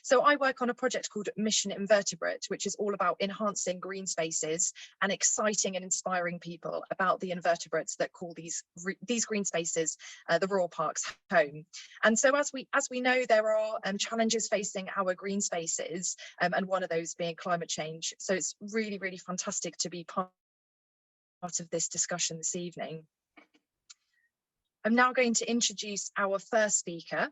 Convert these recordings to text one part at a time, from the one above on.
So I work on a project called Mission Invertebrate, which is all about enhancing green spaces and exciting and inspiring people about the invertebrates that call these green spaces the rural parks home. And so as we know, there are challenges facing our green spaces, and one of those being climate change. So it's really, really fantastic to be part of this discussion this evening. I'm now going to introduce our first speaker,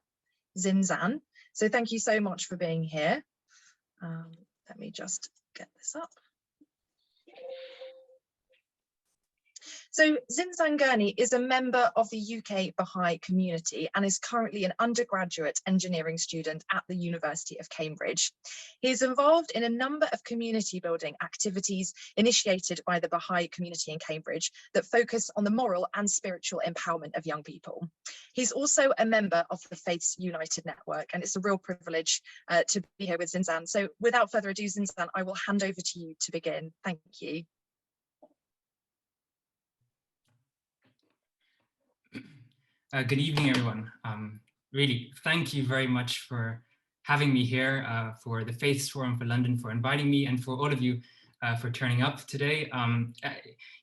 Zinzan. So thank you so much for being here. Let me just get this up. So Zinzan Gurney is a member of the UK Baha'i community and is currently an undergraduate engineering student at the University of Cambridge. He is involved in a number of community building activities initiated by the Baha'i community in Cambridge that focus on the moral and spiritual empowerment of young people. He's also a member of the Faiths United Network, and it's a real privilege to be here with Zinzan. So without further ado, Zinzan, I will hand over to you to begin. Thank you. Good evening, everyone. Really, thank you very much for having me here, for the Faiths Forum for London, for inviting me, and for all of you for turning up today.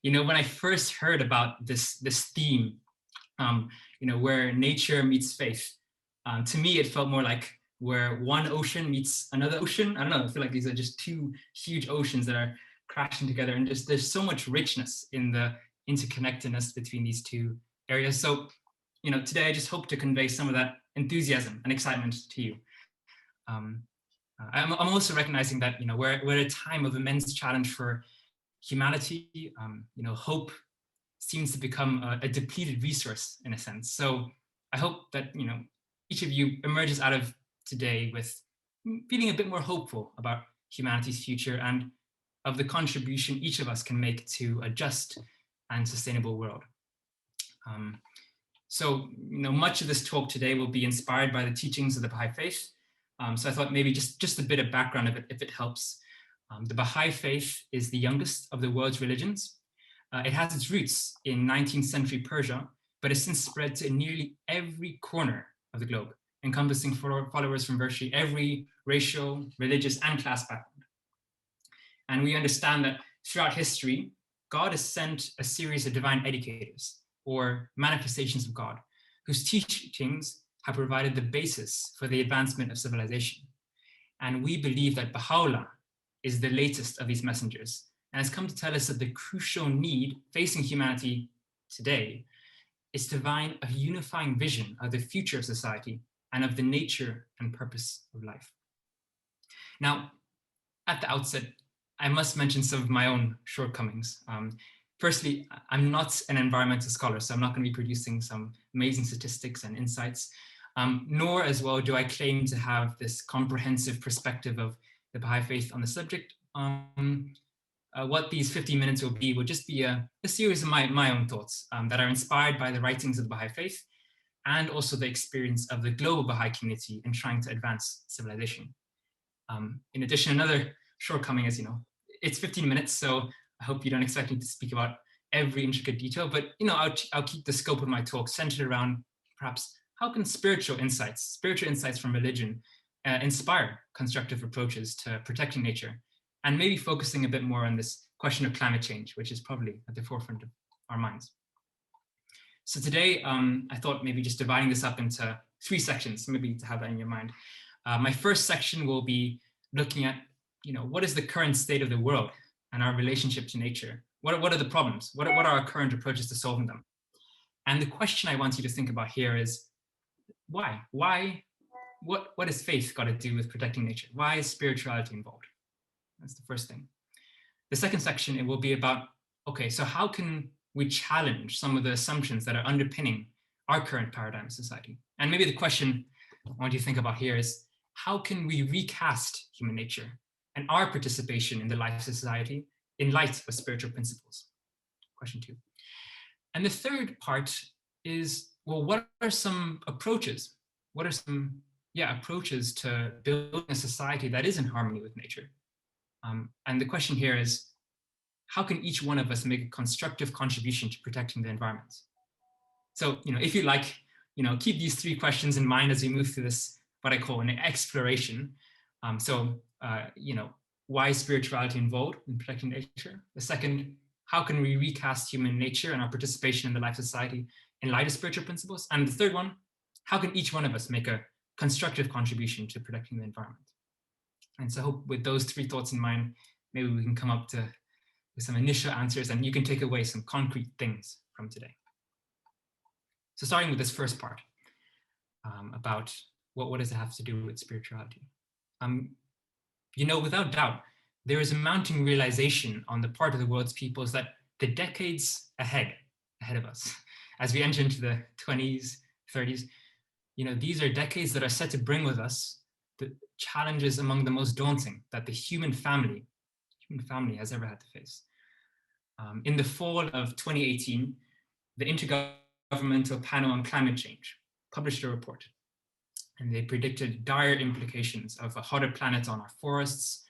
You know, when I first heard about this theme, you know, where nature meets faith, to me it felt more like where one ocean meets another ocean. I don't know, I feel like these are just two huge oceans that are crashing together, and just there's so much richness in the interconnectedness between these two areas. So, you know, today I just hope to convey some of that enthusiasm and excitement to you. I'm also recognizing that, you know, we're at a time of immense challenge for humanity. You know, hope seems to become a depleted resource in a sense. So I hope that, you know, each of you emerges out of today with feeling a bit more hopeful about humanity's future and of the contribution each of us can make to a just and sustainable world. So, you know, much of this talk today will be inspired by the teachings of the Baha'i Faith. So I thought maybe just a bit of background if it helps. The Baha'i Faith is the youngest of the world's religions. It has its roots in 19th century Persia, but has since spread to nearly every corner of the globe, encompassing followers from virtually every racial, religious, and class background. And we understand that throughout history, God has sent a series of divine educators, or manifestations of God, whose teachings have provided the basis for the advancement of civilization. And we believe that Baha'u'llah is the latest of these messengers and has come to tell us that the crucial need facing humanity today is to find a unifying vision of the future of society and of the nature and purpose of life. Now, at the outset, I must mention some of my own shortcomings. Firstly, I'm not an environmental scholar, so I'm not going to be producing some amazing statistics and insights, nor as well do I claim to have this comprehensive perspective of the Baha'i Faith on the subject. What these 15 minutes will just be a series of my own thoughts that are inspired by the writings of the Baha'i Faith and also the experience of the global Baha'i community in trying to advance civilization. In addition, another shortcoming is, you know, it's 15 minutes, so I hope you don't expect me to speak about every intricate detail, but, you know, I'll keep the scope of my talk centered around perhaps how can spiritual insights from religion inspire constructive approaches to protecting nature, and maybe focusing a bit more on this question of climate change, which is probably at the forefront of our minds. So today, I thought maybe just dividing this up into 3 sections, maybe to have that in your mind. My first section will be looking at, you know, what is the current state of the world and our relationship to nature? What are the problems? What are our current approaches to solving them? And the question I want you to think about here is, why? What has faith got to do with protecting nature? Why is spirituality involved? That's the first thing. The second section, it will be about, okay, so how can we challenge some of the assumptions that are underpinning our current paradigm of society? And maybe the question I want you to think about here is, how can we recast human nature and our participation in the life of society in light of spiritual principles? Question 2. And the third part is, well, what are some approaches? What are some approaches to building a society that is in harmony with nature? And the question here is, how can each one of us make a constructive contribution to protecting the environment? So, you know, if you like, you know, keep these 3 questions in mind as we move through this, what I call an exploration. Why is spirituality involved in protecting nature? The second, how can we recast human nature and our participation in the life of society in light of spiritual principles? And the third one, how can each one of us make a constructive contribution to protecting the environment? And so I hope with those three thoughts in mind, maybe we can come up with some initial answers and you can take away some concrete things from today. So starting with this first part about what does it have to do with spirituality? Without doubt, there is a mounting realization on the part of the world's peoples that the decades ahead of us, as we enter into the 20s, 30s, these are decades that are set to bring with us the challenges among the most daunting that the human family has ever had to face. In the fall of 2018, the Intergovernmental Panel on Climate Change published a report, and they predicted dire implications of a hotter planet on our forests,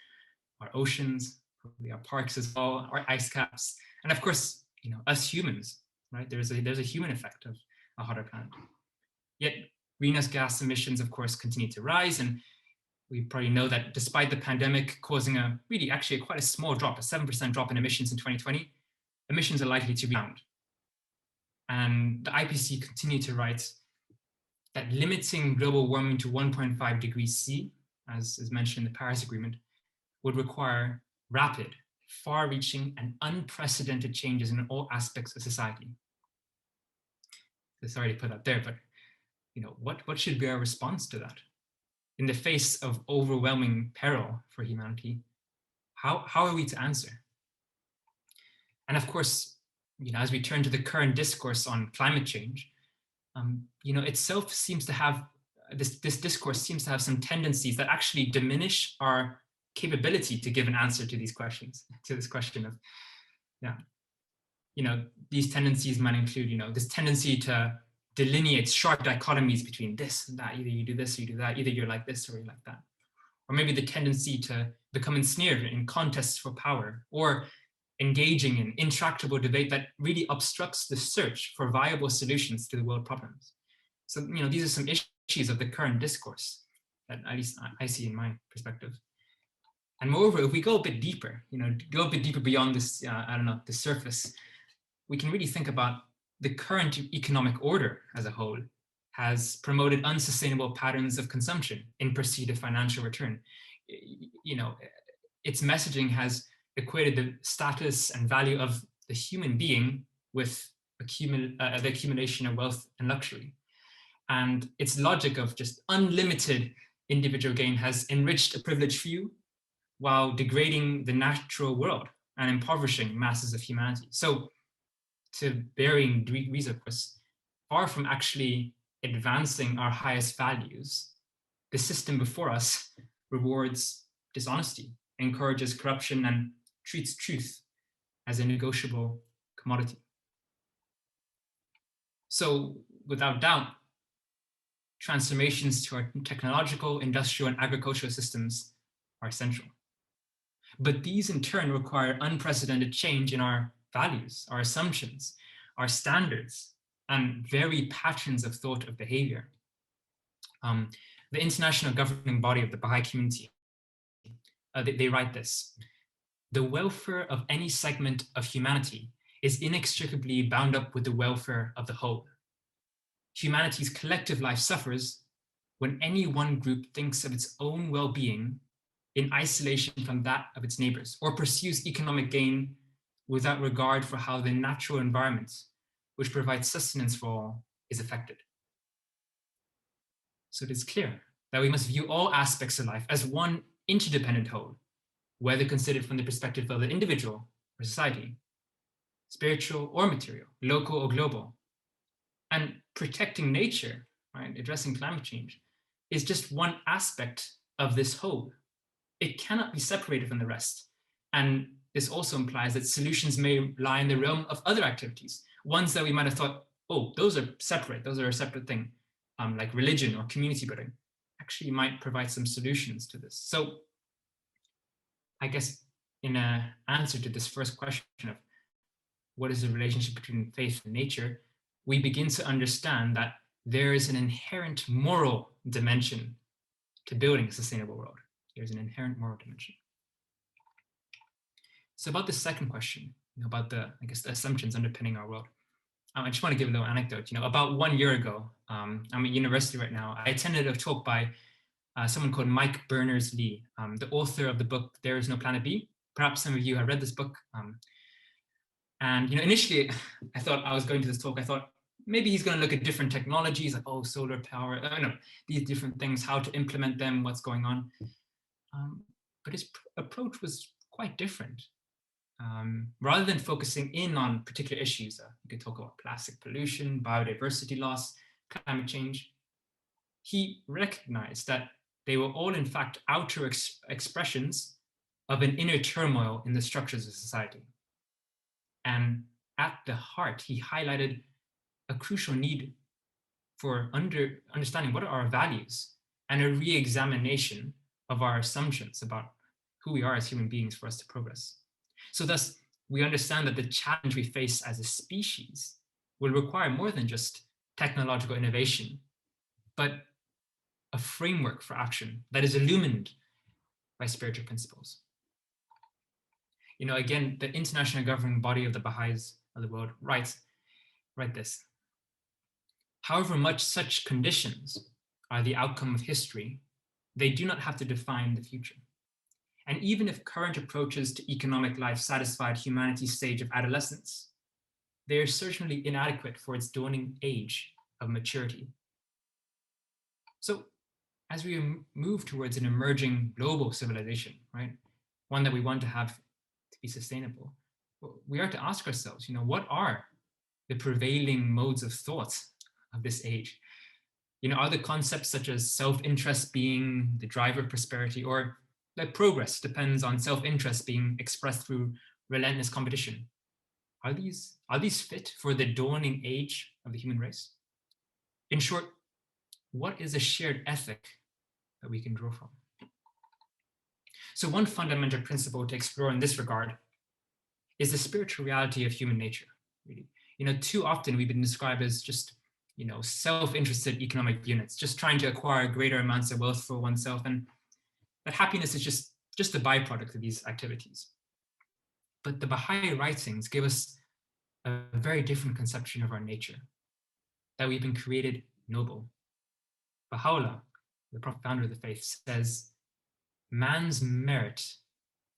our oceans, probably our parks as well, our ice caps, and of course, us humans, right? There's a human effect of a hotter planet. Yet greenhouse gas emissions, of course, continue to rise, and we probably know that despite the pandemic causing quite a small drop, a 7% drop in emissions in 2020, emissions are likely to rebound. And the IPC continued to write that limiting global warming to 1.5 degrees C, as is mentioned in the Paris Agreement, would require rapid, far-reaching, and unprecedented changes in all aspects of society. Sorry to put that there, but what should be our response to that? In the face of overwhelming peril for humanity, how are we to answer? And of course, as we turn to the current discourse on climate change, itself seems to have, this discourse seems to have some tendencies that actually diminish our capability to give an answer to these questions, to this question of, these tendencies might include, this tendency to delineate sharp dichotomies between this and that. Either you do this or you do that. Either you're like this or you're like that. Or maybe the tendency to become ensnared in contests for power, or engaging in intractable debate that really obstructs the search for viable solutions to the world problems. So, these are some issues of the current discourse that at least I see in my perspective. And moreover, if we go a bit deeper, beyond this, the surface, we can really think about the current economic order as a whole has promoted unsustainable patterns of consumption in pursuit of financial return. Its messaging has equated the status and value of the human being with the accumulation of wealth and luxury. And its logic of just unlimited individual gain has enriched a privileged few while degrading the natural world and impoverishing masses of humanity. So, to varying degrees, of course, far from actually advancing our highest values, the system before us rewards dishonesty, encourages corruption, and treats truth as a negotiable commodity. So, without doubt, transformations to our technological, industrial, and agricultural systems are essential. But these in turn require unprecedented change in our values, our assumptions, our standards, and very patterns of thought of behavior. The international governing body of the Baha'i community, they write this: the welfare of any segment of humanity is inextricably bound up with the welfare of the whole. Humanity's collective life suffers when any one group thinks of its own well-being in isolation from that of its neighbors, or pursues economic gain without regard for how the natural environment, which provides sustenance for all, is affected. So it is clear that we must view all aspects of life as one interdependent whole, whether considered from the perspective of the individual or society, spiritual or material, local or global. And protecting nature, right, addressing climate change, is just one aspect of this whole. It cannot be separated from the rest. And this also implies that solutions may lie in the realm of other activities, ones that we might have thought, oh, those are separate, those are a separate thing, like religion or community building, actually might provide some solutions to this. So I guess in an answer to this first question of what is the relationship between faith and nature, we begin to understand that there is an inherent moral dimension to building a sustainable world. there's an inherent moral dimension. So about the second question, about the, I guess, the assumptions underpinning our world. I just want to give a little anecdote. About 1 year ago, I'm at university right now. I attended a talk by someone called Mike Berners-Lee, the author of the book There Is No Planet B. Perhaps some of you have read this book. And initially, I thought I was going to this talk. I thought maybe he's going to look at different technologies, like solar power, these different things, how to implement them, what's going on. But his approach was quite different. Rather than focusing in on particular issues, you could talk about plastic pollution, biodiversity loss, climate change. He recognized that they were all, in fact, outer expressions of an inner turmoil in the structures of society. And at the heart, he highlighted a crucial need for understanding what are our values and a re-examination of our assumptions about who we are as human beings for us to progress. So thus, we understand that the challenge we face as a species will require more than just technological innovation, but a framework for action that is illumined by spiritual principles. Again, the international governing body of the Baha'is of the world write this. However much such conditions are the outcome of history, they do not have to define the future. And even if current approaches to economic life satisfied humanity's stage of adolescence, they are certainly inadequate for its dawning age of maturity. So as we move towards an emerging global civilization, right, one that we want to have to be sustainable, we are to ask ourselves, what are the prevailing modes of thought of this age? Are the concepts such as self-interest being the driver of prosperity, or that progress depends on self-interest being expressed through relentless competition? Are these fit for the dawning age of the human race? In short, what is a shared ethic that we can draw from? So one fundamental principle to explore in this regard is the spiritual reality of human nature, really. Too often we've been described as just, self-interested economic units, just trying to acquire greater amounts of wealth for oneself, and that happiness is just a byproduct of these activities. But the Baha'i writings give us a very different conception of our nature, that we've been created noble. Baha'u'llah, the prophet founder of the faith, says, man's merit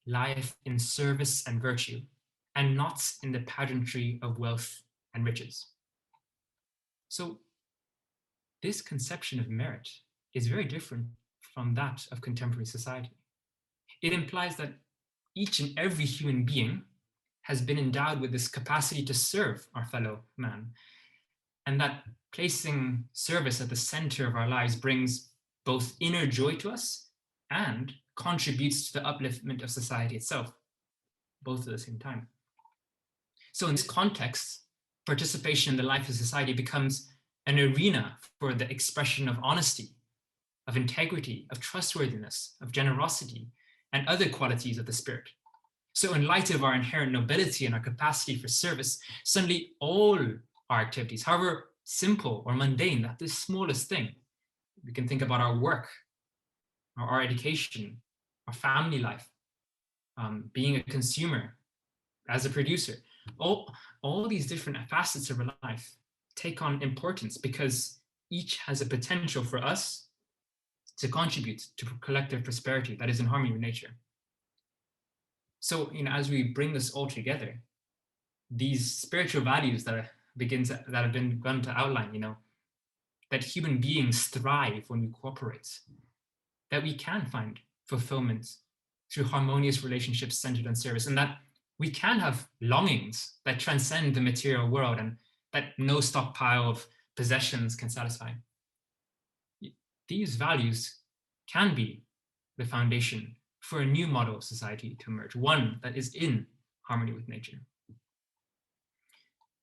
lieth in service and virtue, and not in the pageantry of wealth and riches. So this conception of merit is very different from that of contemporary society. It implies that each and every human being has been endowed with this capacity to serve our fellow man, and that placing service at the center of our lives brings both inner joy to us and contributes to the upliftment of society itself, both at the same time. So in this context, participation in the life of society becomes an arena for the expression of honesty, of integrity, of trustworthiness, of generosity, and other qualities of the spirit. So in light of our inherent nobility and our capacity for service, suddenly all our activities, however simple or mundane, that the smallest thing, we can think about our work, our education, our family life, being a consumer, as a producer, all these different facets of our life take on importance because each has a potential for us to contribute to collective prosperity that is in harmony with nature. So, as we bring this all together, these spiritual values that have been begun to outline, that human beings thrive when we cooperate, that we can find fulfillment through harmonious relationships centered on service, and that we can have longings that transcend the material world and that no stockpile of possessions can satisfy. These values can be the foundation for a new model of society to emerge, one that is in harmony with nature.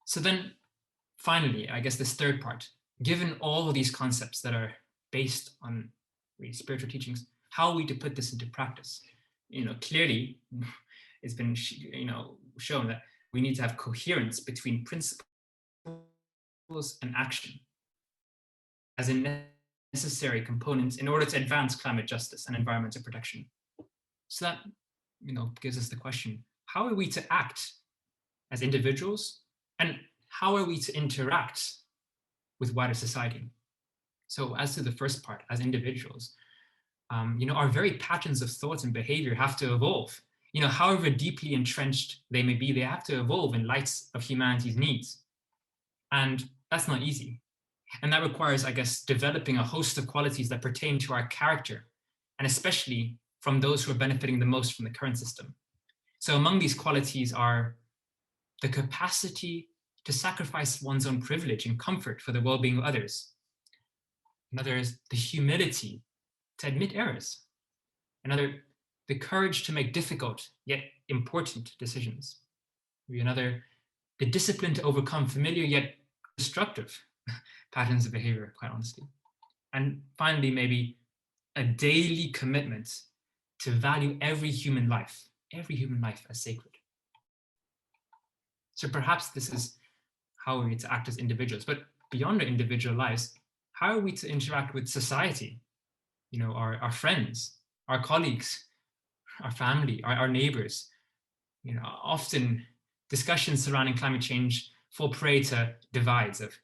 So then, finally, I guess this third part, given all of these concepts that are based on really spiritual teachings, how are we to put this into practice? Clearly, it's been shown that we need to have coherence between principles and action as a necessary components in order to advance climate justice and environmental protection. So that, gives us the question, how are we to act as individuals, and how are we to interact with wider society? So as to the first part, as individuals, our very patterns of thought and behavior have to evolve. However deeply entrenched they may be, they have to evolve in light of humanity's needs. And that's not easy. And that requires, I guess, developing a host of qualities that pertain to our character, and especially from those who are benefiting the most from the current system. So among these qualities are the capacity to sacrifice one's own privilege and comfort for the well-being of others. Another is the humility to admit errors. Another, the courage to make difficult yet important decisions. Maybe another, the discipline to overcome familiar yet destructive patterns of behavior, quite honestly. And finally, maybe a daily commitment to value every human life as sacred. So perhaps this is how we need to act as individuals, but beyond our individual lives, how are we to interact with society? Our friends, our colleagues, our family, our neighbors. Often discussions surrounding climate change fall prey to divides of,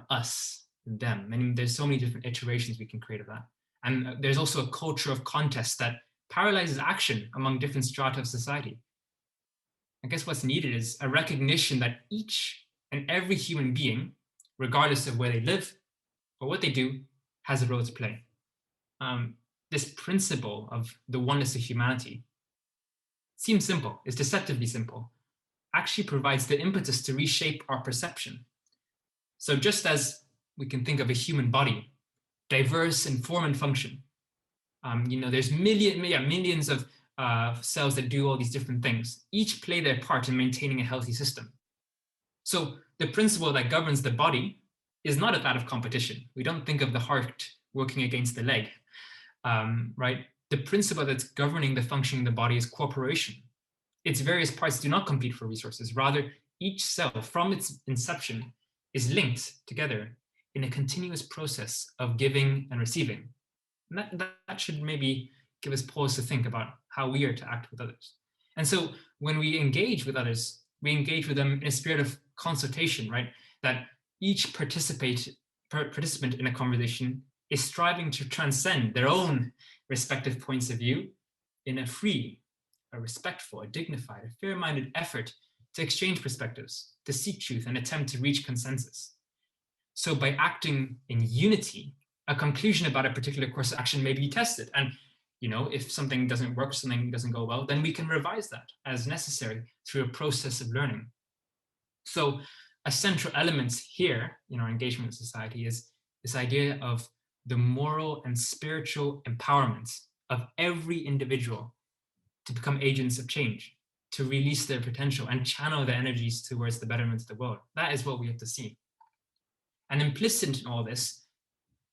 us and them. And there's so many different iterations we can create of that. And there's also a culture of contest that paralyzes action among different strata of society. I guess what's needed is a recognition that each and every human being, regardless of where they live or what they do, has a role to play. This principle of the oneness of humanity seems simple, is deceptively simple, actually provides the impetus to reshape our perception. So just as we can think of a human body, diverse in form and function, there's millions of cells that do all these different things, each play their part in maintaining a healthy system. So the principle that governs the body is not that of competition. We don't think of the heart working against the leg, right? The principle that's governing the functioning of the body is cooperation. Its various parts do not compete for resources. Rather, each cell from its inception is linked together in a continuous process of giving and receiving. And that should maybe give us pause to think about how we are to act with others. And so when we engage with others, we engage with them in a spirit of consultation, right? That each participant in a conversation is striving to transcend their own respective points of view in a free, a respectful, a dignified, a fair-minded effort to exchange perspectives, to seek truth and attempt to reach consensus. So by acting in unity, a conclusion about a particular course of action may be tested. And if something doesn't work, something doesn't go well, then we can revise that as necessary through a process of learning. So a central element here in our engagement with society is this idea of the moral and spiritual empowerment of every individual to become agents of change, to release their potential and channel their energies towards the betterment of the world. That is what we have to see. And implicit in all this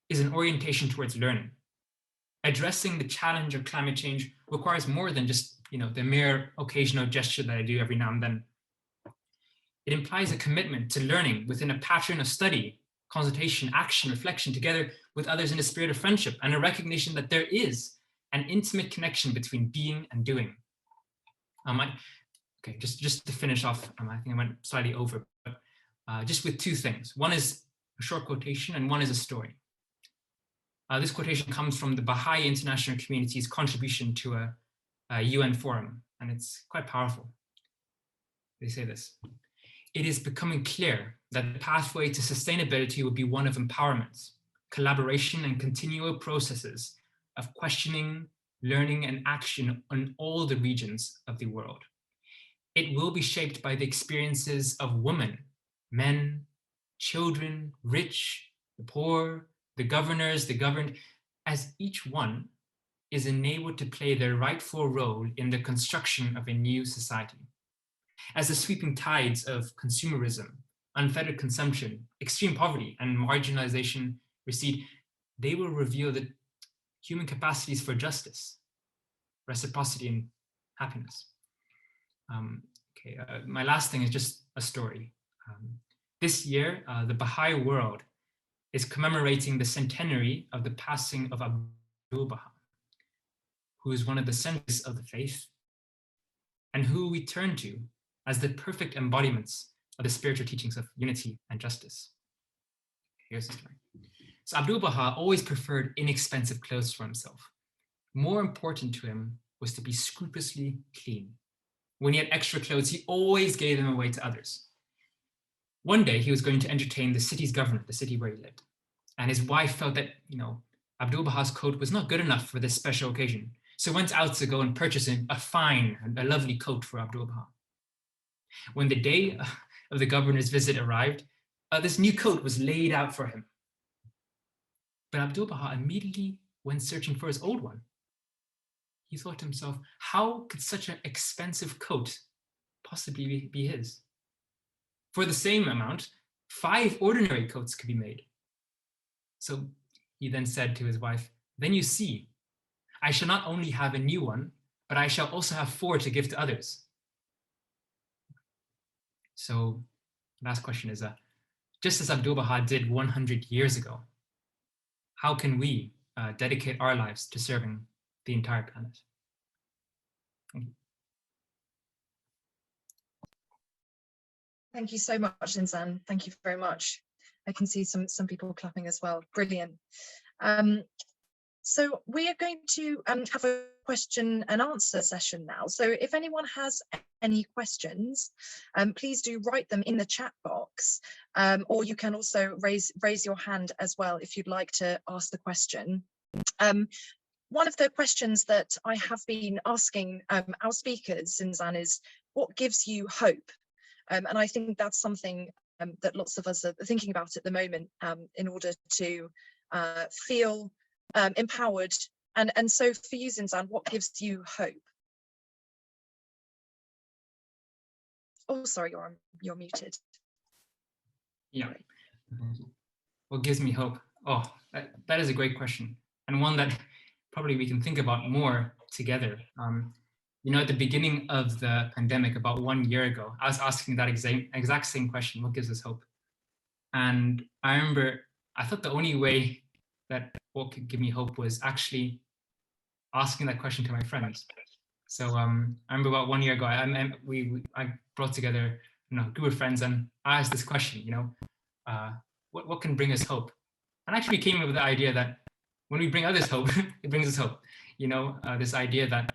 is an orientation towards learning. Addressing the challenge of climate change requires more than just the mere occasional gesture that I do every now and then. It implies a commitment to learning within a pattern of study, consultation, action, reflection, together with others in a spirit of friendship, and a recognition that there is an intimate connection between being and doing. Just to finish off, I think I went slightly over, but just with two things. One is a short quotation and one is a story. This quotation comes from the Baha'i international community's contribution to a UN forum, and it's quite powerful. They say this: "It is becoming clear that the pathway to sustainability will be one of empowerment, collaboration, and continual processes of questioning, learning, and action on all the regions of the world. It will be shaped by the experiences of women, men, children, rich, the poor, the governors, the governed, as each one is enabled to play their rightful role in the construction of a new society. As the sweeping tides of consumerism, unfettered consumption, extreme poverty, and marginalization recede, they will reveal the human capacities for justice, reciprocity, and happiness." My last thing is just a story. This year, the Baha'i world is commemorating the centenary of the passing of Abdu'l-Baha, who is one of the centers of the faith and who we turn to as the perfect embodiments of the spiritual teachings of unity and justice. Here's the story. So Abdu'l-Baha always preferred inexpensive clothes for himself. More important to him was to be scrupulously clean. When he had extra clothes, he always gave them away to others. One day he was going to entertain the city's governor, the city where he lived. And his wife felt that, Abdu'l-Baha's coat was not good enough for this special occasion. So went out to go and purchase a fine and a lovely coat for Abdu'l-Baha. When the day of the governor's visit arrived, this new coat was laid out for him. But Abdu'l-Baha immediately went searching for his old one. He thought to himself, how could such an expensive coat possibly be his? For the same amount, 5 ordinary coats could be made. So he then said to his wife, then you see, I shall not only have a new one, but I shall also have 4 to give to others. So last question is, just as Abdu'l-Baha did 100 years ago, how can we dedicate our lives to serving the entire planet? Thank you. Thank you so much, Zinzan. Thank you very much. I can see some people clapping as well. Brilliant. So we are going to have a question and answer session now. So if anyone has any questions, please do write them in the chat box, or you can also raise your hand as well if you'd like to ask the question. One of the questions that I have been asking our speakers, Zinzan, is what gives you hope? And I think that's something that lots of us are thinking about at the moment in order to feel empowered. And so for you, Zinzan, what gives you hope? Oh, sorry, you're muted. Yeah. What gives me hope? Oh, that is a great question, and one that probably we can think about more together. At the beginning of the pandemic, about 1 year ago, I was asking that exact same question, what gives us hope? And I remember, I thought the only way that what could give me hope was actually asking that question to my friends. So I remember about 1 year ago, I brought together a group of friends and I asked this question, what can bring us hope? And actually came up with the idea that when we bring others hope, it brings us hope. This idea that,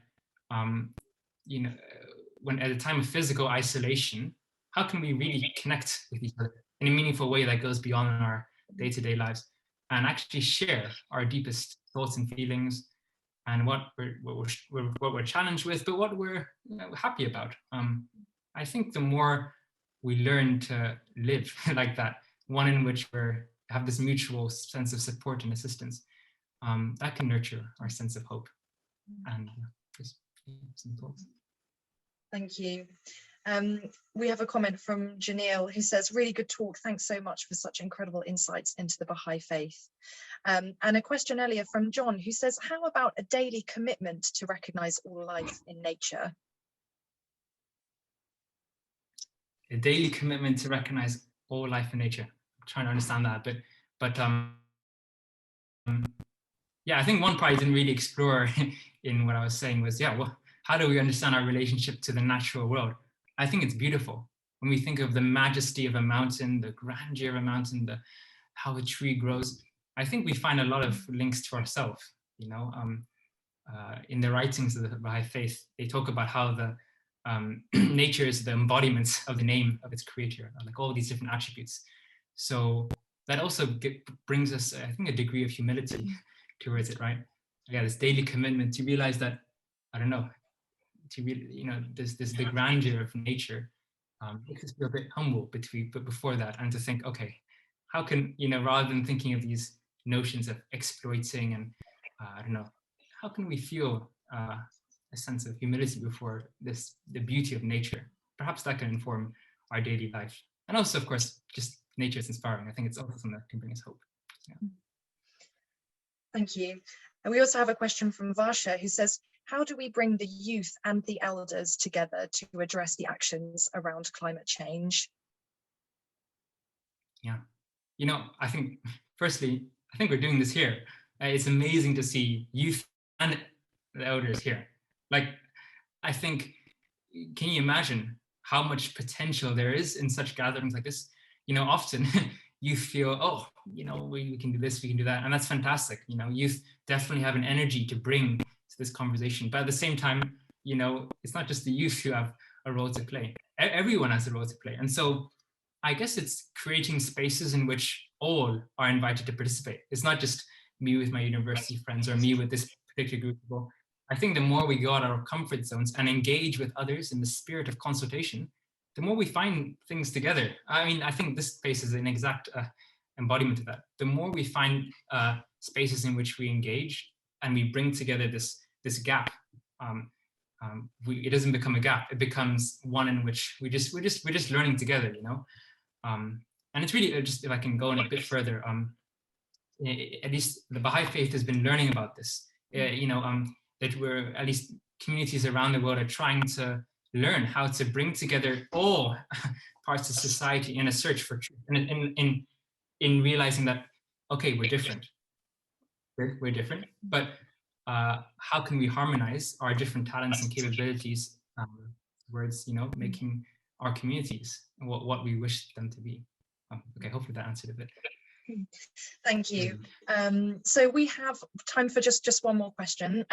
when at a time of physical isolation, how can we really connect with each other in a meaningful way that goes beyond our day-to-day lives and actually share our deepest thoughts and feelings and what we're challenged with, but what we're happy about. I think the more we learn to live like that, one in which we have this mutual sense of support and assistance, that can nurture our sense of hope. And just some thoughts. Thank you. We have a comment from Janelle who says, really good talk. Thanks so much for such incredible insights into the Baha'i faith. And a question earlier from John who says, how about a daily commitment to recognize all life in nature? A daily commitment to recognize all life in nature. I'm trying to understand that, but yeah, I think one part I didn't really explore in what I was saying was, how do we understand our relationship to the natural world? I think it's beautiful. When we think of the majesty of a mountain, the grandeur of a mountain, how a tree grows, I think we find a lot of links to ourselves. In the writings of the Baha'i faith, they talk about how the nature is the embodiment of the name of its creator, like all these different attributes. So that also brings us, I think, a degree of humility towards it, right? Yeah, this daily commitment to realize that, there's the grandeur of nature makes us feel a bit humble but before that, and to think, okay, how can, rather than thinking of these notions of exploiting and, how can we feel a sense of humility before the beauty of nature? Perhaps that can inform our daily life. And also, of course, just nature is inspiring. I think it's also something that can bring us hope. Yeah. Thank you. And we also have a question from Varsha who says, how do we bring the youth and the elders together to address the actions around climate change? Yeah, I think firstly, I think we're doing this here. It's amazing to see youth and the elders here. Like, I think, can you imagine how much potential there is in such gatherings like this? You know, often you feel, oh, you know, we can do this, we can do that. And that's fantastic. You know, youth definitely have an energy to bring to this conversation. But at the same time, you know, it's not just the youth who have a role to play. Everyone has a role to play. And so I guess it's creating spaces in which all are invited to participate. It's not just me with my university friends or me with this particular group of people. I think the more we go out of our comfort zones and engage with others in the spirit of consultation, the more we find things together. I mean, I think this space is an exact embodiment of that. The more we find spaces in which we engage and we bring together this gap, it doesn't become a gap. It becomes one in which we're just learning together, you know. And it's really just, if I can go in a bit further, at least the Baha'i faith has been learning about this. You know, that we're, at least communities around the world are trying to learn how to bring together all parts of society in a search for truth, and in realizing that, okay, we're different. We're different, but how can we harmonize our different talents and capabilities towards, you know, making our communities what we wish them to be. Okay, hopefully that answered a bit. Thank you. So we have time for just one more question.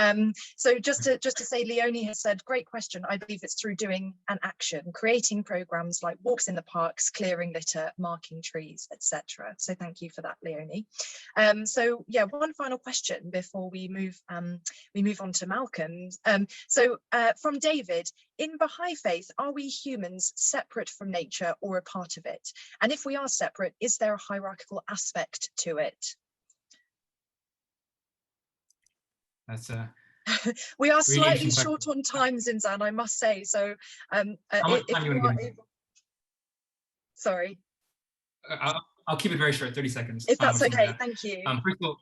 So just to say, Leonie has said, great question. I believe it's through doing an action, creating programs like walks in the parks, clearing litter, marking trees, etc. So thank you for that, Leonie. So yeah, one final question before we move on to Malcolm. So from David, in Baha'i faith, are we humans separate from nature or a part of it? And if we are separate, is there a hierarchical aspect to it? That's a we are really slightly short on time, Zinzan, I must say. So how much time you want to give me? Sorry. I'll keep it very short, 30 seconds. If that's okay, thank you. First of all,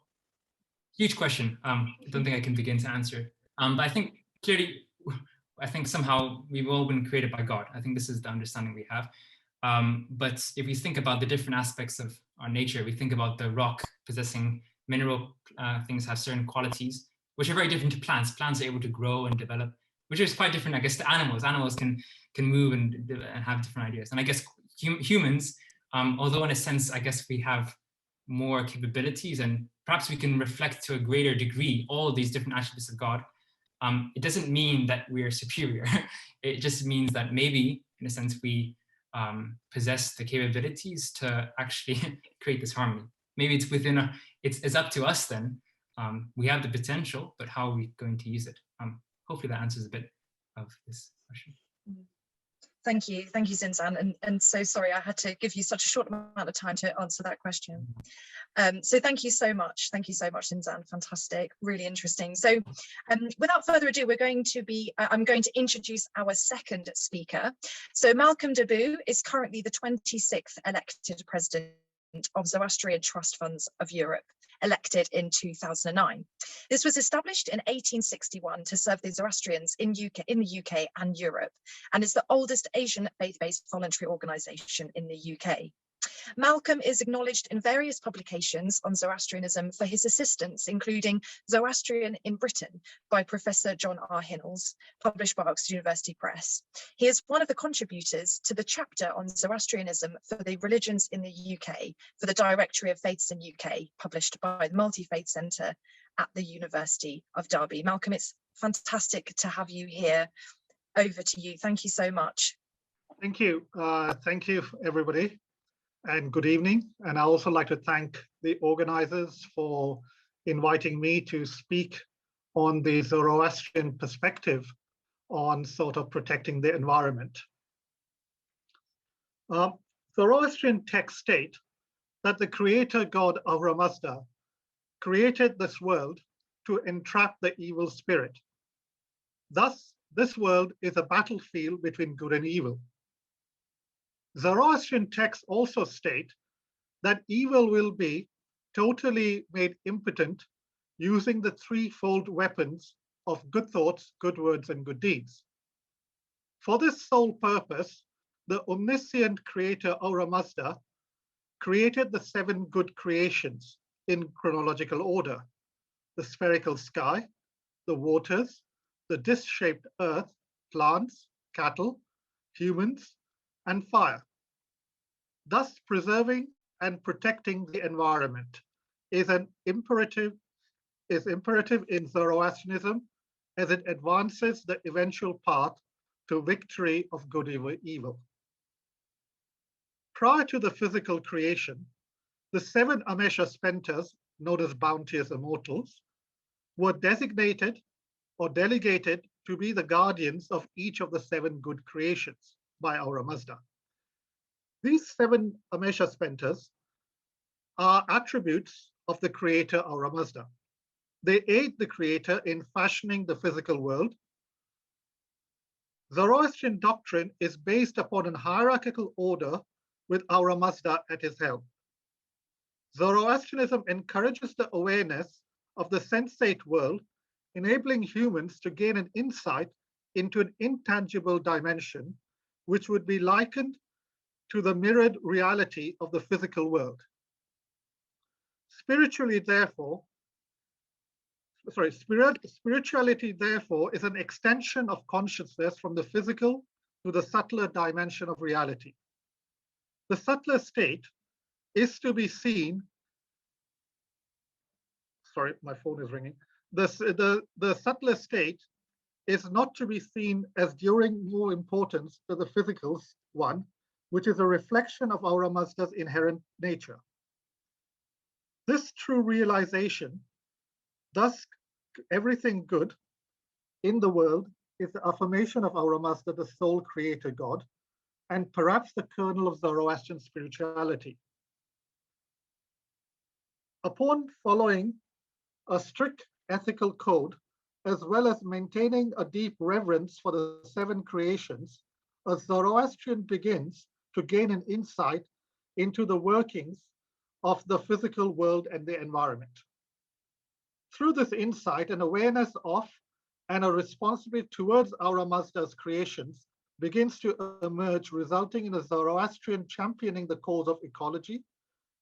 huge question. I don't think I can begin to answer. But I think clearly, I think somehow we've all been created by God. I think this is the understanding we have. But if we think about the different aspects of our nature, we think about the rock possessing mineral things have certain qualities, which are very different to plants. Plants are able to grow and develop, which is quite different, I guess, to animals. Animals can move and have different ideas. And I guess humans, although in a sense, I guess we have more capabilities and perhaps we can reflect to a greater degree all these different attributes of God, it doesn't mean that we're superior. It just means that maybe, in a sense, we possess the capabilities to actually create this harmony. Maybe it's within it's up to us then. We have the potential, but how are we going to use it? Hopefully that answers a bit of this question. Thank you, Zinzan, and so sorry I had to give you such a short amount of time to answer that question. So thank you so much, Zinzan, fantastic, really interesting. So without further ado, I'm going to introduce our second speaker. So Malcolm Debbo is currently the 26th elected president of Zoroastrian Trust Funds of Europe, elected in 2009. This was established in 1861 to serve the Zoroastrians in the UK and Europe, and is the oldest Asian faith-based voluntary organisation in the UK. Malcolm is acknowledged in various publications on Zoroastrianism for his assistance, including Zoroastrian in Britain by Professor John R. Hinnells, published by Oxford University Press. He is one of the contributors to the chapter on Zoroastrianism for the religions in the UK for the Directory of Faiths in UK, published by the Multi-Faith Centre at the University of Derby. Malcolm, it's fantastic to have you here. Over to you. Thank you so much. Thank you. Thank you, everybody. And good evening. And I also like to thank the organizers for inviting me to speak on the Zoroastrian perspective on sort of protecting the environment. Zoroastrian texts state that the creator god Ahura Mazda created this world to entrap the evil spirit. Thus, this world is a battlefield between good and evil. Zoroastrian texts also state that evil will be totally made impotent using the threefold weapons of good thoughts, good words, and good deeds. For this sole purpose, the omniscient creator Ahura Mazda created the 7 good creations in chronological order: the spherical sky, the waters, the disc-shaped earth, plants, cattle, humans, and fire. Thus, preserving and protecting the environment is imperative in Zoroastrianism as it advances the eventual path to victory of good over evil. Prior to the physical creation, the 7 Amesha Spenters, known as bounteous immortals, were designated or delegated to be the guardians of each of the 7 good creations by Ahura Mazda. These 7 Amesha Spenters are attributes of the creator Ahura Mazda. They aid the creator in fashioning the physical world. Zoroastrian doctrine is based upon a hierarchical order with Ahura Mazda at his helm. Zoroastrianism encourages the awareness of the sensate world, enabling humans to gain an insight into an intangible dimension, which would be likened to the mirrored reality of the physical world. Spirituality, therefore, is an extension of consciousness from the physical to the subtler dimension of reality. The subtler state is to be seen. Sorry, my phone is ringing. The subtler state is not to be seen as due more importance to the physical one, which is a reflection of Ahura Mazda's inherent nature. This true realization, thus everything good in the world, is the affirmation of Ahura Mazda, the sole creator God, and perhaps the kernel of Zoroastrian spirituality. Upon following a strict ethical code, as well as maintaining a deep reverence for the 7 creations, a Zoroastrian begins to gain an insight into the workings of the physical world and the environment. Through this insight, an awareness of and a responsibility towards Ahura Mazda's creations begins to emerge, resulting in a Zoroastrian championing the cause of ecology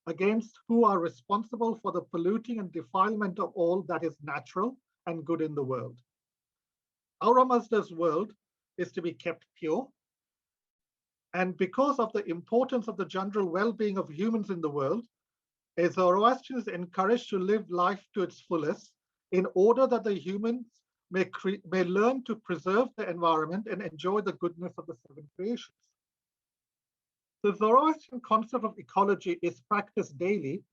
against who are responsible for the polluting and defilement of all that is natural and good in the world. Ahura Mazda's world is to be kept pure, and because of the importance of the general well-being of humans in the world, a Zoroastrian is encouraged to live life to its fullest in order that the humans may learn to preserve the environment and enjoy the goodness of the 7 creations. The Zoroastrian concept of ecology is practiced daily,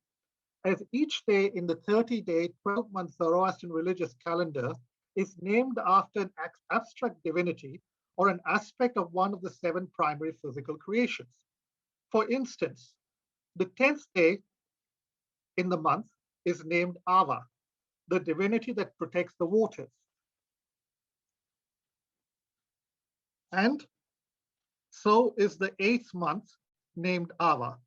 as each day in the 30-day, 12-month Zoroastrian religious calendar is named after an abstract divinity or an aspect of one of the 7 primary physical creations. For instance, the 10th day in the month is named Ava, the divinity that protects the waters. And so is the 8th month named Ava.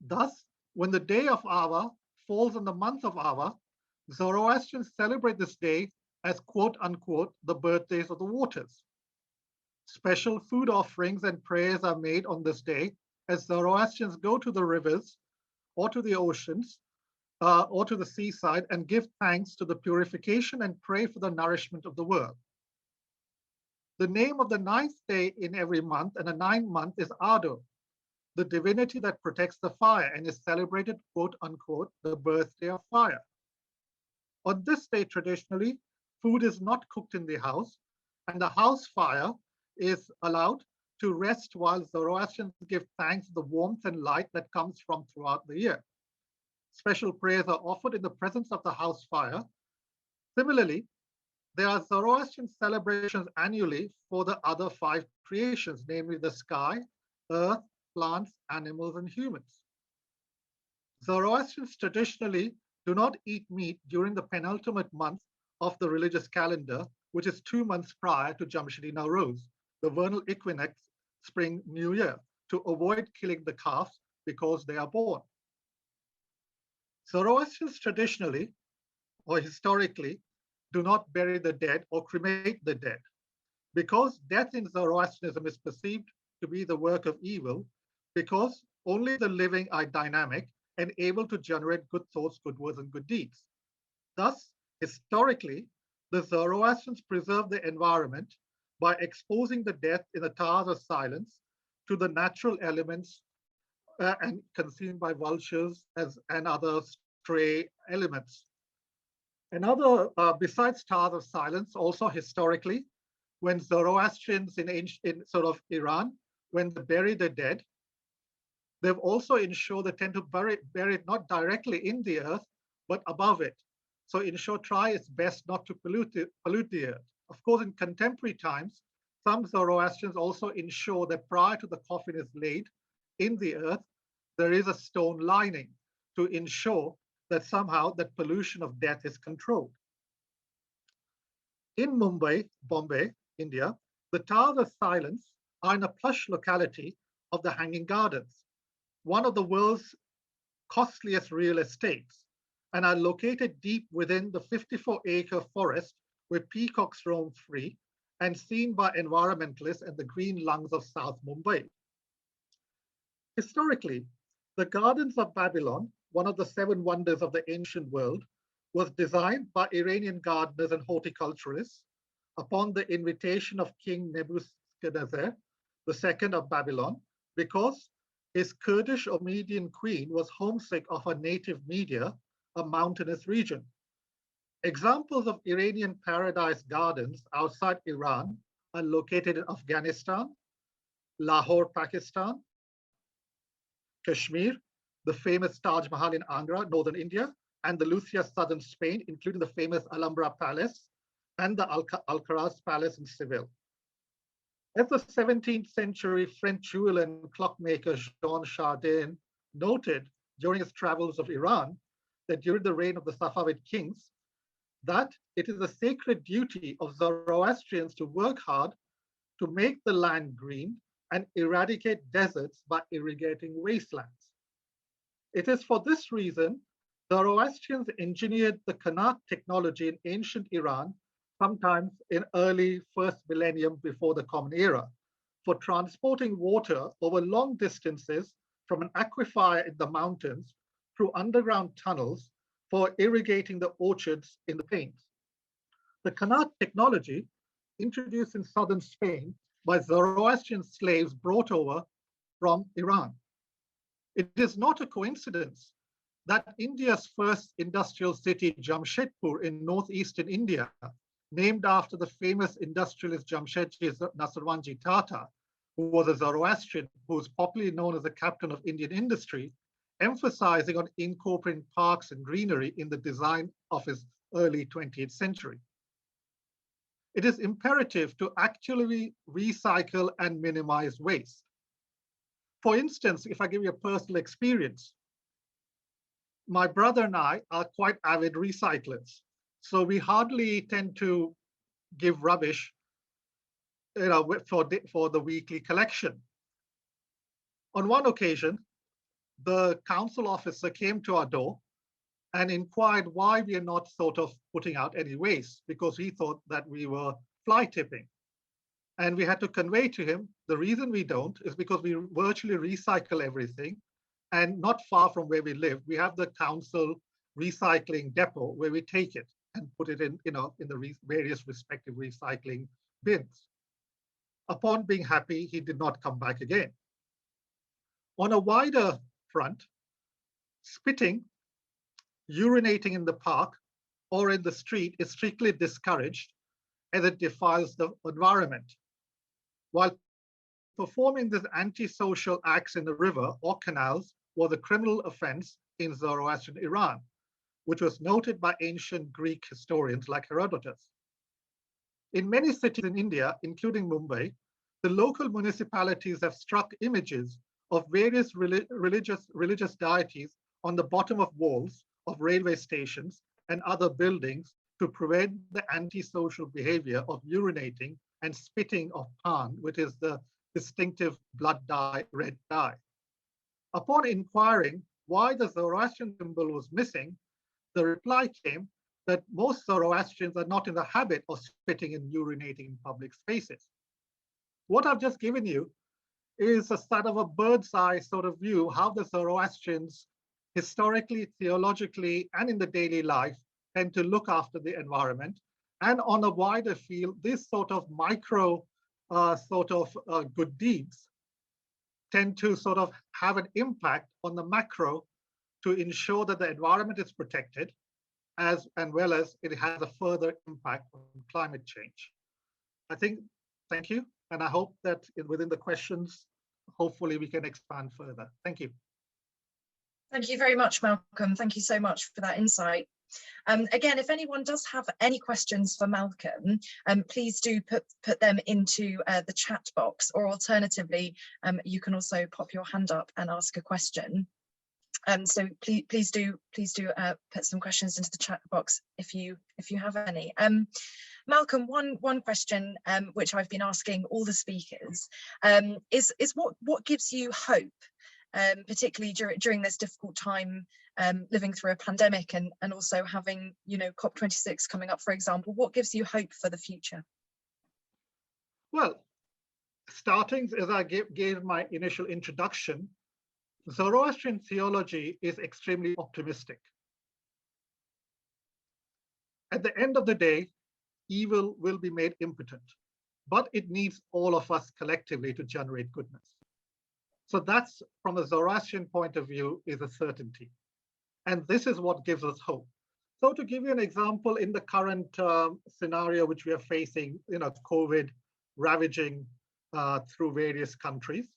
Thus, when the day of Ava falls in the month of Ava, Zoroastrians celebrate this day as quote unquote the birthdays of the waters. Special food offerings and prayers are made on this day as Zoroastrians go to the rivers or to the oceans or to the seaside and give thanks to the purification and pray for the nourishment of the world. The name of the 9th day in every month and the 9th month is Ado, the divinity that protects the fire and is celebrated, quote unquote, the birthday of fire. On this day, traditionally, food is not cooked in the house, and the house fire is allowed to rest while Zoroastrians give thanks for the warmth and light that comes from throughout the year. Special prayers are offered in the presence of the house fire. Similarly, there are Zoroastrian celebrations annually for the other 5 creations, namely the sky, earth, plants, animals, and humans. Zoroastrians traditionally do not eat meat during the penultimate month of the religious calendar, which is 2 months prior to Jamshidi Nowruz, the vernal equinox, spring new year, to avoid killing the calves because they are born. Zoroastrians traditionally or historically do not bury the dead or cremate the dead. Because death in Zoroastrianism is perceived to be the work of evil, because only the living are dynamic and able to generate good thoughts, good words, and good deeds. Thus, historically, the Zoroastrians preserved the environment by exposing the dead in the towers of silence to the natural elements and consumed by vultures and other stray elements. Another, besides towers of silence, also historically, when Zoroastrians in sort of Iran, when they bury the dead, they've also ensured they tend to bury it not directly in the earth, but above it. So ensure try its best not to pollute the earth. Of course, in contemporary times, some Zoroastrians also ensure that prior to the coffin is laid in the earth, there is a stone lining to ensure that somehow that pollution of death is controlled. In Mumbai, Bombay, India, the Towers of Silence are in a plush locality of the Hanging Gardens, one of the world's costliest real estates, and are located deep within the 54-acre forest where peacocks roam free and seen by environmentalists and the green lungs of South Mumbai. Historically, the Gardens of Babylon, one of the 7 wonders of the ancient world, was designed by Iranian gardeners and horticulturists upon the invitation of King Nebuchadnezzar II of Babylon, because his Kurdish or Median queen was homesick of her native Media, a mountainous region. Examples of Iranian paradise gardens outside Iran are located in Afghanistan, Lahore, Pakistan, Kashmir, the famous Taj Mahal in Agra, northern India, and the Lucia, southern Spain, including the famous Alhambra Palace and the Alcaraz Palace in Seville. As the 17th century French jeweler and clockmaker Jean Chardin noted during his travels of Iran, that during the reign of the Safavid kings, that it is a sacred duty of Zoroastrians to work hard to make the land green and eradicate deserts by irrigating wastelands. It is for this reason Zoroastrians engineered the Qanat technology in ancient Iran, sometimes in early first millennium before the Common Era, for transporting water over long distances from an aquifer in the mountains through underground tunnels for irrigating the orchards in the plains. The Qanat technology, introduced in southern Spain by Zoroastrian slaves brought over from Iran. It is not a coincidence that India's first industrial city, Jamshedpur in northeastern India, named after the famous industrialist Jamshedji Nasrwanji Tata, who was a Zoroastrian, who is popularly known as the captain of Indian industry, emphasizing on incorporating parks and greenery in the design of his early 20th century. It is imperative to actually recycle and minimize waste. For instance, if I give you a personal experience, my brother and I are quite avid recyclers. So we hardly tend to give rubbish, for the weekly collection. On one occasion, the council officer came to our door and inquired why we are not sort of putting out any waste, because he thought that we were fly tipping. And we had to convey to him the reason we don't is because we virtually recycle everything. And not far from where we live, we have the council recycling depot where we take it and put it in the various respective recycling bins. Upon being happy, he did not come back again. On a wider front, spitting, urinating in the park or in the street is strictly discouraged as it defiles the environment. While performing these antisocial acts in the river or canals was a criminal offense in Zoroastrian Iran, which was noted by ancient Greek historians like Herodotus. In many cities in India, including Mumbai, the local municipalities have struck images of various religious deities on the bottom of walls of railway stations and other buildings to prevent the antisocial behavior of urinating and spitting of pan, which is the distinctive blood dye, red dye. Upon inquiring why the Zoroastrian symbol was missing, the reply came that most Zoroastrians are not in the habit of spitting and urinating in public spaces. What I've just given you is a sort of a bird's eye sort of view, how the Zoroastrians historically, theologically, and in the daily life tend to look after the environment. And on a wider field, this sort of micro good deeds tend to sort of have an impact on the macro to ensure that the environment is protected, as well as it has a further impact on climate change. I think, thank you. And I hope that within the questions, hopefully we can expand further. Thank you. Thank you very much, Malcolm. Thank you so much for that insight. Again, if anyone does have any questions for Malcolm, please do put them into the chat box, or alternatively, you can also pop your hand up and ask a question. So please do put some questions into the chat box if you have any. Malcolm, one question which I've been asking all the speakers is what gives you hope, particularly during this difficult time, living through a pandemic and also having, you know, COP26 coming up, for example. What gives you hope for the future? Well, starting as I gave my initial introduction, Zoroastrian theology is extremely optimistic. At the end of the day, evil will be made impotent, but it needs all of us collectively to generate goodness. So that's, from a Zoroastrian point of view, is a certainty. And this is what gives us hope. So to give you an example, in the current scenario which we are facing, you know, COVID ravaging through various countries,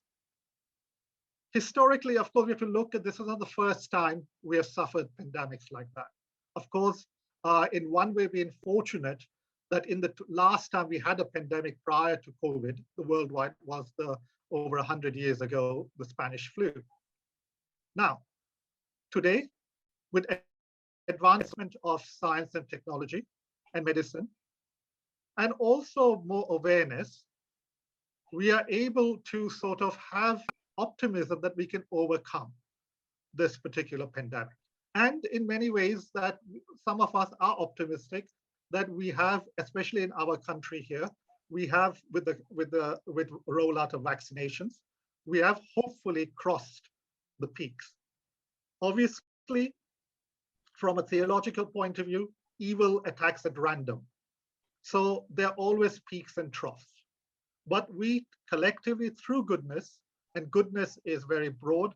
historically, of course, we have to look at this is not the first time we have suffered pandemics like that. Of course, in one way, we've been fortunate that in the last time we had a pandemic prior to COVID, the worldwide was over 100 years ago, the Spanish flu. Now, today, with advancement of science and technology and medicine, and also more awareness, we are able to sort of have optimism that we can overcome this particular pandemic. And in many ways that some of us are optimistic that we have, especially in our country here, we have with rollout of vaccinations, we have hopefully crossed the peaks. Obviously, from a theological point of view, evil attacks at random. So there are always peaks and troughs. But we collectively, through goodness, and goodness is very broad,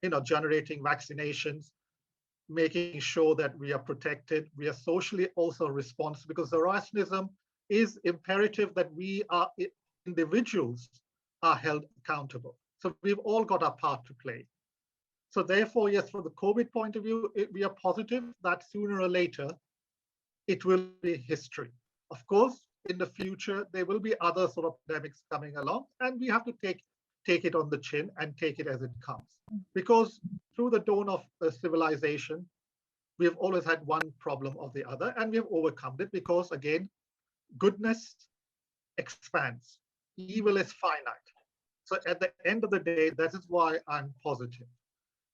you know, generating vaccinations, making sure that we are protected, we are socially also responsible, because Zoroastrianism is imperative that we are individuals are held accountable. So we've all got our part to play. So therefore, yes, from the COVID point of view, we are positive that sooner or later, it will be history. Of course, in the future, there will be other sort of pandemics coming along, and we have to take it on the chin and take it as it comes. Because through the dawn of civilization, we have always had one problem or the other, and we have overcome it because, again, goodness expands. Evil is finite. So at the end of the day, that is why I'm positive.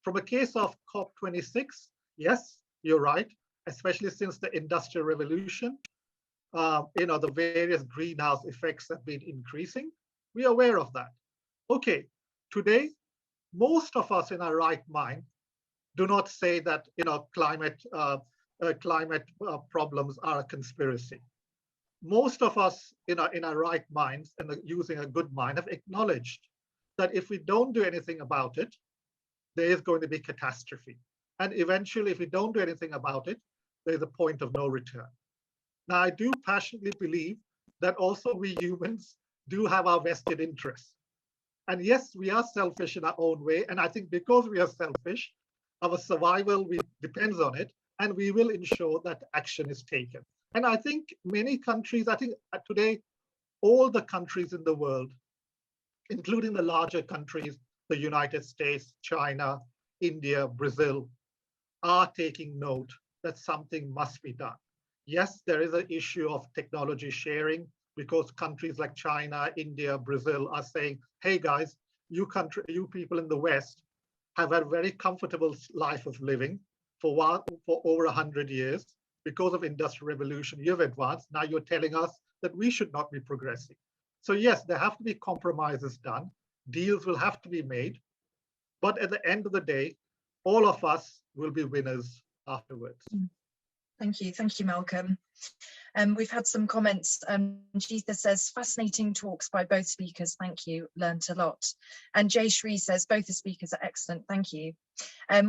From a case of COP26, yes, you're right, especially since the Industrial Revolution, you know, the various greenhouse effects have been increasing. We are aware of that. Okay, today, most of us in our right mind do not say that, you know, climate problems are a conspiracy. Most of us in our right minds and using a good mind have acknowledged that if we don't do anything about it, there is going to be catastrophe. And eventually, if we don't do anything about it, there's a point of no return. Now, I do passionately believe that also we humans do have our vested interests. And yes, we are selfish in our own way. And I think because we are selfish, our survival depends on it. And we will ensure that action is taken. And I think many countries, I think today, all the countries in the world, including the larger countries, the United States, China, India, Brazil, are taking note that something must be done. Yes, there is an issue of technology sharing because countries like China, India, Brazil are saying, hey guys, you people in the West have a very comfortable life of living for over 100 years. Because of Industrial Revolution, you've advanced. Now you're telling us that we should not be progressing. So yes, there have to be compromises done. deals will have to be made. But at the end of the day, all of us will be winners afterwards. Thank you, Malcolm. We've had some comments. Geetha says, fascinating talks by both speakers, thank you, learnt a lot. And Jay Shree says, both the speakers are excellent, thank you.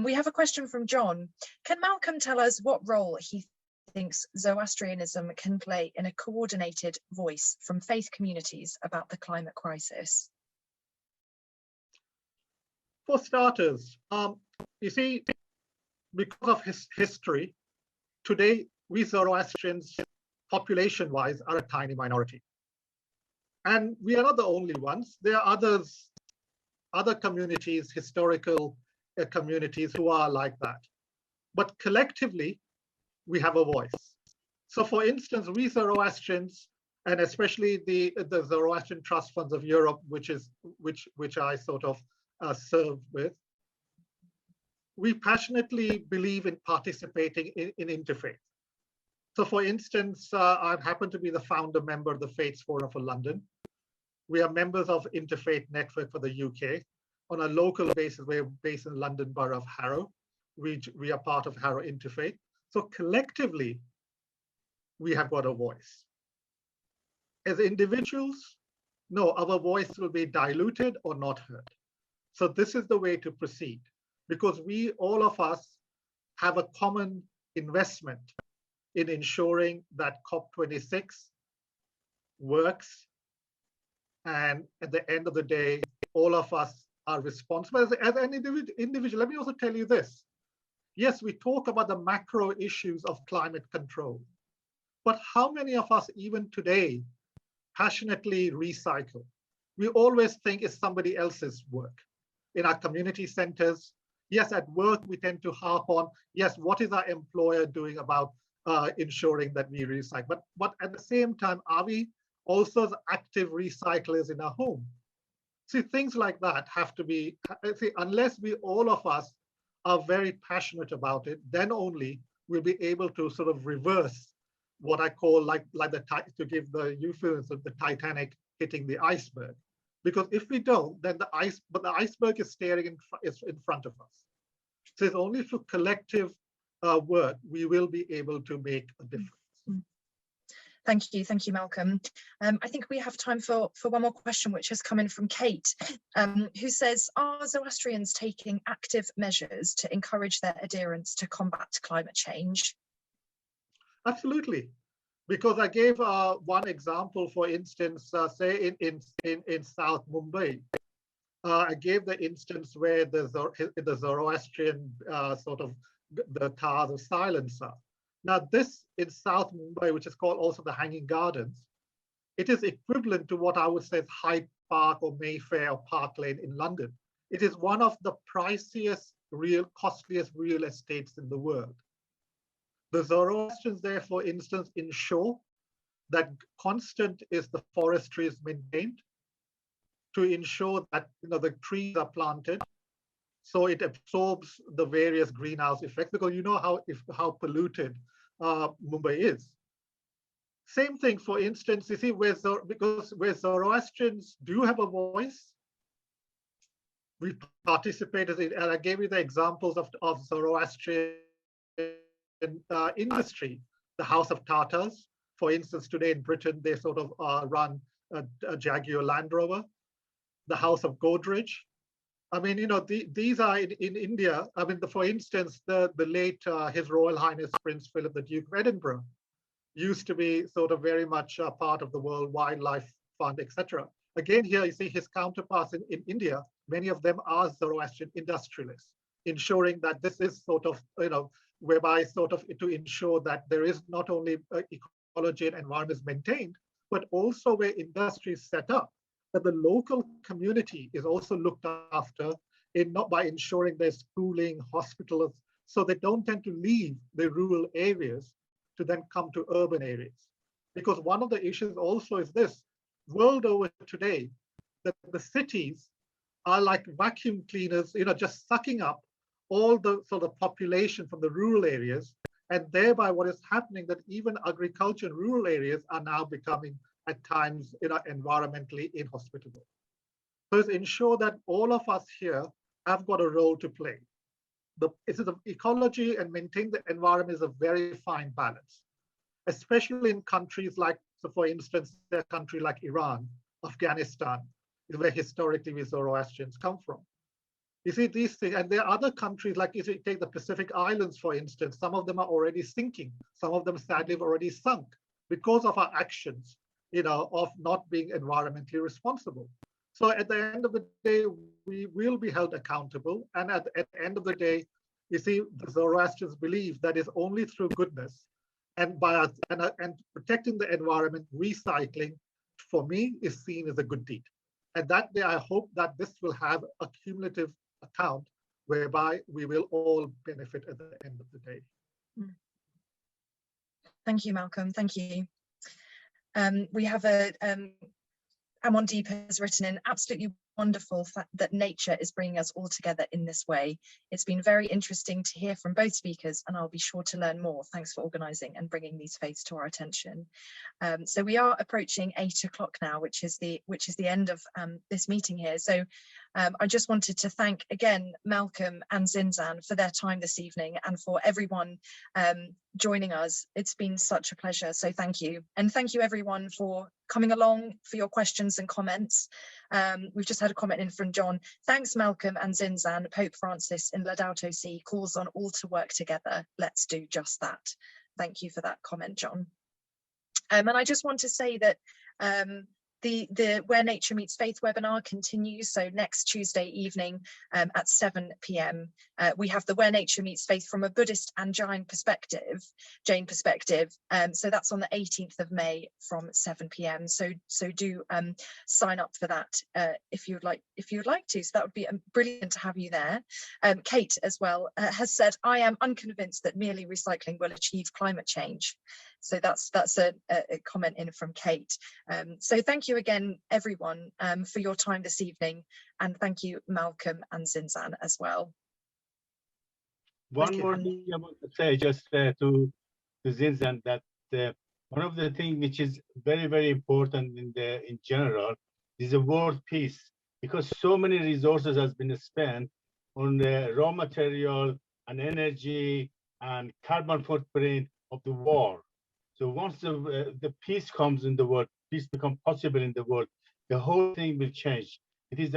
We have a question from John. Can Malcolm tell us what role he thinks Zoroastrianism can play in a coordinated voice from faith communities about the climate crisis? For starters, you see, because of his history, today we Zoroastrians, population-wise, are a tiny minority. And we are not the only ones. There are other communities, historical communities who are like that. But collectively, we have a voice. So for instance, we Zoroastrians, and especially the Zoroastrian Trust Funds of Europe, which I sort of serve with, we passionately believe in participating in interfaith. So for instance, I happen to be the founder member of the Faiths Forum for London. We are members of Interfaith Network for the UK. On a local basis, we're based in London Borough of Harrow. We are part of Harrow Interfaith. So collectively, we have got a voice. As individuals, no, our voice will be diluted or not heard. So this is the way to proceed, because all of us have a common investment in ensuring that COP26 works. And at the end of the day, all of us are responsible as an individual. Let me also tell you this. Yes, we talk about the macro issues of climate control, but how many of us even today passionately recycle? We always think it's somebody else's work. In our community centers, yes, at work, we tend to harp on, yes, what is our employer doing about ensuring that we recycle? But at the same time, are we also active recyclers in our home? See, things like that have to be, unless all of us are very passionate about it, then only we'll be able to sort of reverse what I call to give the euphemism of the Titanic hitting the iceberg. Because if we don't, then the iceberg is staring in front of us. So it's only through collective work we will be able to make a difference. Thank you, Malcolm. I think we have time for one more question, which has come in from Kate, who says, are Zoroastrians taking active measures to encourage their adherents to combat climate change? Absolutely. Because I gave one example, for instance, say in South Mumbai. I gave the instance where the Zoroastrian sort of the Towers of Silence are. Now this in South Mumbai, which is called also the Hanging Gardens, it is equivalent to what I would say is Hyde Park or Mayfair or Park Lane in London. It is one of the priciest, costliest real estates in the world. The Zoroastrians there, for instance, ensure that constant is the forestry is maintained, to ensure that the trees are planted, so it absorbs the various greenhouse effects, because you know how polluted Mumbai is. Same thing, for instance, you see, where Zoroastrians do have a voice, we participated in, and I gave you the examples of Zoroastrian industry. The House of Tatars, for instance, today in Britain, they sort of run a Jaguar Land Rover. The House of Godrej. I mean, these are in India. I mean, for instance, the late His Royal Highness Prince Philip, the Duke of Edinburgh, used to be sort of very much a part of the World Wildlife Fund, etc. Again, here you see his counterparts in India. Many of them are Zoroastrian industrialists, ensuring that this is sort of, whereby sort of to ensure that there is not only ecology and environment is maintained, but also where industry is set up, that the local community is also looked after not by ensuring there's schooling, hospitals, so they don't tend to leave the rural areas to then come to urban areas. Because one of the issues also is this, world over today, that the cities are like vacuum cleaners, just sucking up all the sort of population from the rural areas, and thereby what is happening that even agriculture in rural areas are now becoming at times environmentally inhospitable. So it's ensure that all of us here have got a role to play. The ecology and maintain the environment is a very fine balance, especially in countries like, so for instance, a country like Iran, Afghanistan, is where historically we Zoroastrians come from. You see these things, and there are other countries, like if you take the Pacific Islands, for instance, some of them are already sinking. Some of them sadly have already sunk because of our actions, of not being environmentally responsible. So at the end of the day, we will be held accountable. And at the end of the day, you see, the Zoroastrians believe that is only through goodness and by us, and protecting the environment, recycling, for me, is seen as a good deed. And that day, I hope that this will have a cumulative account whereby we will all benefit at the end of the day. Thank you, Malcolm. Thank you. We have Amondeep has written in, absolutely wonderful fact that nature is bringing us all together in this way. It's been very interesting to hear from both speakers, and I'll be sure to learn more. Thanks for organising and bringing these faiths to our attention. So we are approaching 8 o'clock now, which is the end of this meeting here. So I just wanted to thank again Malcolm and Zinzan for their time this evening, and for everyone joining us. It's been such a pleasure, so thank you. And thank you everyone for coming along, for your questions and comments. We've just had a comment in from John. Thanks Malcolm and Zinzan. Pope Francis in Laudato Si calls on all to work together. Let's do just that. Thank you for that comment, John. And I just want to say that the Where Nature Meets Faith webinar continues. So next Tuesday evening at 7 p.m. We have the Where Nature Meets Faith from a Buddhist and Jain perspective. So that's on the 18th of May from 7 p.m. So do sign up for that if you'd like to. So that would be brilliant to have you there. Kate as well has said, I am unconvinced that merely recycling will achieve climate change. So that's a comment in from Kate. So thank you again, everyone, for your time this evening, and thank you, Malcolm and Zinzan as well. One more thing I want to say just to Zinzan, that one of the things which is very, very important in general is the world peace, because so many resources has been spent on the raw material and energy and carbon footprint of the war. So once the peace comes in the world, peace becomes possible in the world, the whole thing will change. It is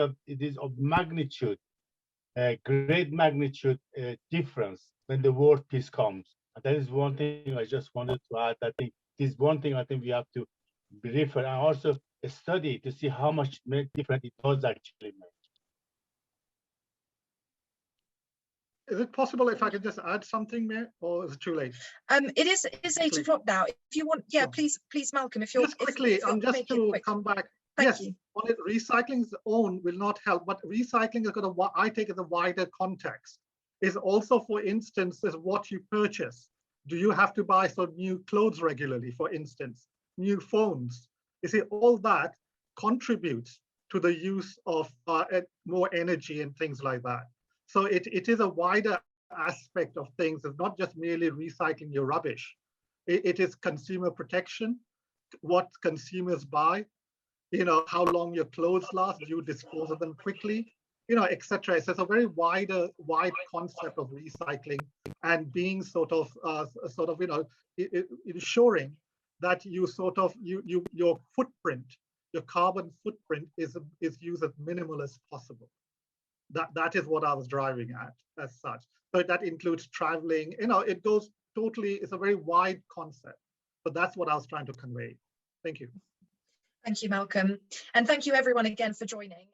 of magnitude, great magnitude difference when the world peace comes. And that is one thing I just wanted to add. I think this one thing I think we have to refer and also study to see how much difference it does actually make. Is it possible if I could just add something there, or is it too late? It is 8 o'clock now. If you want, yeah, sure. please, Malcolm, if you're just quickly, just to come back. Thank you. On it, recycling's own will not help, but recycling is going to, I take as a wider context, is also, for instance, is what you purchase. Do you have to buy some new clothes regularly, for instance, new phones? You see, all that contributes to the use of more energy and things like that. So it is a wider aspect of things. It's not just merely recycling your rubbish. It is consumer protection, what consumers buy, how long your clothes last, do you dispose of them quickly, etc. So it's a very wide concept of recycling and being ensuring that your footprint, your carbon footprint is used as minimal as possible. That is what I was driving at as such. So that includes traveling, it goes totally, it's a very wide concept. But that's what I was trying to convey. Thank you. Thank you, Malcolm. And thank you everyone again for joining.